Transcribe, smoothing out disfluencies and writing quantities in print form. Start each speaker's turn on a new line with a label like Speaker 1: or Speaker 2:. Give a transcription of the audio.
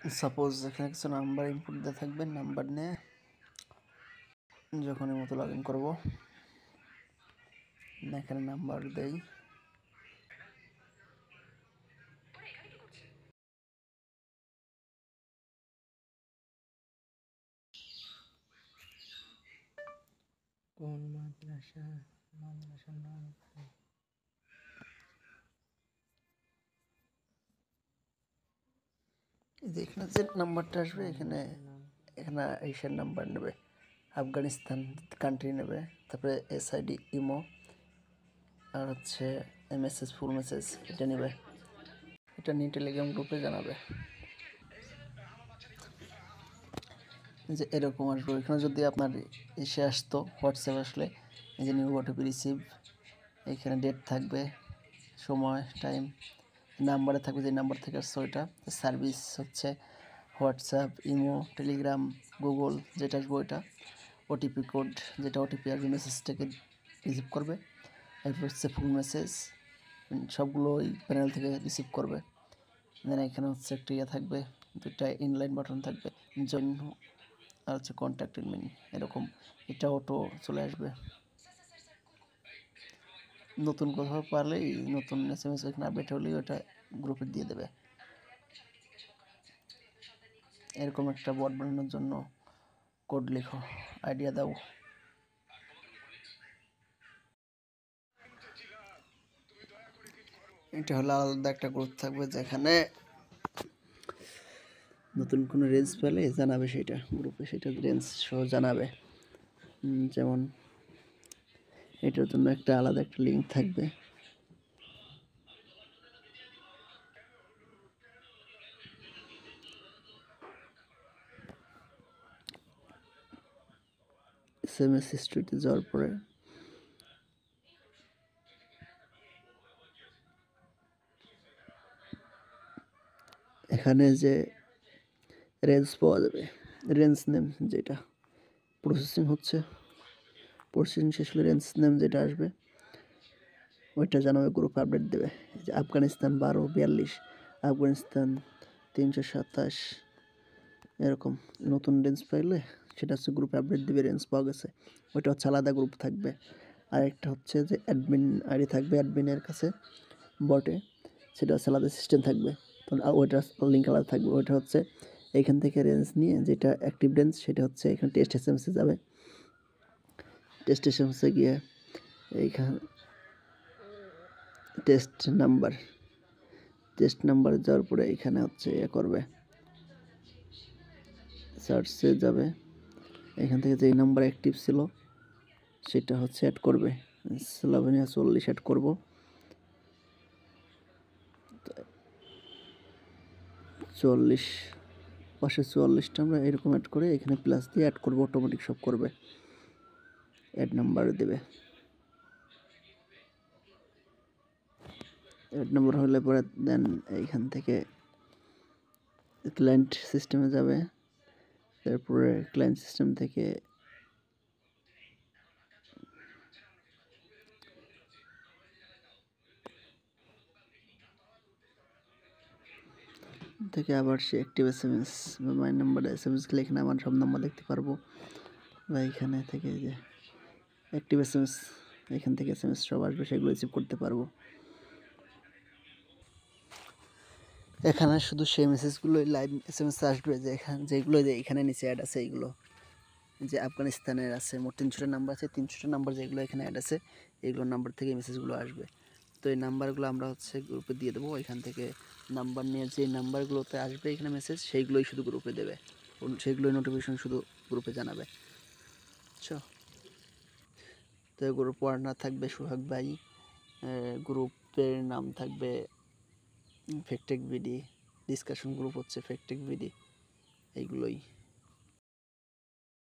Speaker 1: Suppose এখানে কিছু number input দেওয়া থাকবে, নাম্বার নিয়ে যখন মতো লগ ইন করবো এখানে নাম্বার দেই,
Speaker 2: কোন মাদ্রাসার নাম?
Speaker 1: এখানে যে নাম্বারটা আসবে এখানে এশিয়ার নাম্বার নেবে, আফগানিস্তান কান্ট্রি নেবে, তারপরে SID ইমো আর হচ্ছে মেসেজ ফুল মেসেজ এটা নেবে, এটা নিয়ে টেলিগ্রাম গ্রুপে জানাবে। যে এরকম আসবে। এখানে যদি আপনার এসে আসতো হোয়াটসঅ্যাপ আসলে এই যে নিউ ওটিপি রিসিভ, এখানে ডেট থাকবে, সময় টাইম, নাম্বারে থাকবে যে নাম্বার থেকে আসছে ওইটা, সার্ভিস হচ্ছে হোয়াটসঅ্যাপ ইমো টেলিগ্রাম গুগল যেটা আসবে ওইটা, ওটিপি কোড যেটা ওটিপি আসবে মেসেজটাকে রিসিভ করবে, এরপর হচ্ছে ফুল মেসেজ সবগুলো ওই প্যানেল থেকে রিসিভ করবে। দেন এখানে হচ্ছে একটা ইয়ে থাকবে, দুটা ইনলাইন বাটন থাকবে, জয়েন আর হচ্ছে কন্ট্যাক্ট এডমিন, এরকম এটা অটো চলে আসবে। নতুন কোথাও পারলেই নতুন SMS এখানে আপডেট হলেই ওটা গ্রুপে দিয়ে দেবে। এরকম একটা বট বানানোর জন্য কোড লিখো, আইডিয়া দাও। এটা হলো আলাদা একটা গ্রুপ থাকবে যেখানে নতুন কোনো রেঞ্জ পেলে জানাবে, সেটা গ্রুপে সেটা রেঞ্জ সহ জানাবে। যেমন এটার জন্য একটা আলাদা একটা লিঙ্ক থাকবে, SMS হিস্ট্রিতে যাওয়ার পরে এখানে যে রেঞ্জ পাওয়া যাবে, রেঞ্জ নেম যেটা প্রসেসিং হচ্ছে, প্রসেসিং শেষ হলে রেঞ্জ নেম যেটা আসবে ওইটা জানাবে, গ্রুপ আপডেট দেবে। যে আফগানিস্তান 1242, আফগানিস্তান 327, এরকম নতুন রেঞ্জ পাইলে সেটা হচ্ছে গ্রুপে আপডেট দেবে, রেঞ্জ পাওয়া গেছে, ওইটা হচ্ছে আলাদা গ্রুপ থাকবে। আর একটা হচ্ছে যে অ্যাডমিন আইডি থাকবে অ্যাডমিনের কাছে বটে, সেটা হচ্ছে আলাদা সিস্টেম থাকবে, তখন ওইটার লিঙ্ক আলাদা থাকবে। ওইটা হচ্ছে এইখান থেকে রেঞ্জ নিয়ে যেটা অ্যাক্টিভ রেঞ্জ সেটা হচ্ছে এখানে টেস্ট SMS-এ যাবে, টেস্ট SMS-এ গিয়ে এইখানে টেস্ট নাম্বার যাওয়ার পরে এখানে হচ্ছে করবে, সার্চে যাবে, এখান থেকে যেই নাম্বার অ্যাক্টিভ ছিল সেটা হচ্ছে অ্যাড করবে, 40 অ্যাড করব, 40 পাশে 44টা আমরা এরকম অ্যাড করে এখানে প্লাস দিয়ে অ্যাড করব, অটোমেটিক সব করবে, অ্যাড নাম্বার দেবে। অ্যাড নাম্বার হলে পরে দেন এইখান থেকে ক্লায়েন্ট সিস্টেমে যাবে, তারপরে ক্লায়েন্ট সিস্টেম থেকে আবার সে অ্যাক্টিভ SMS বা মাই নাম্বার SMS গেলে এখানে আমার সব নাম্বার দেখতে পারবো, বা এখানে থেকে যে অ্যাক্টিভ SMS এখান থেকে SMS সব আসবে, সেগুলো রিসিভ করতে পারবো। এখানে শুধু সেই মেসেজগুলোই লাইভ SMS আসবে যে যেগুলো যে এখানে নিচে অ্যাড আছে, এইগুলো যে আফগানিস্তানের আছে, মোট 300টা নাম্বার আছে, 300টা নাম্বার যেগুলো এখানে অ্যাড আছে এইগুলোর নাম্বার থেকে মেসেজগুলো আসবে। তো এই নাম্বারগুলো আমরা হচ্ছে গ্রুপে দিয়ে দেবো, এখান থেকে নাম্বার নিয়ে যে নাম্বারগুলোতে আসবে এখানে মেসেজ সেইগুলোই শুধু গ্রুপে দেবে, সেগুলোই নোটিফিকেশন শুধু গ্রুপে জানাবে। আচ্ছা, তো গ্রুপ ওয়ার্নার থাকবে সোহাগ ভাই, গ্রুপের নাম থাকবে ফেকটেক বিডি, ডিসকাশন গ্রুপ হচ্ছে ফেকটেক বিডি, এইগুলোই।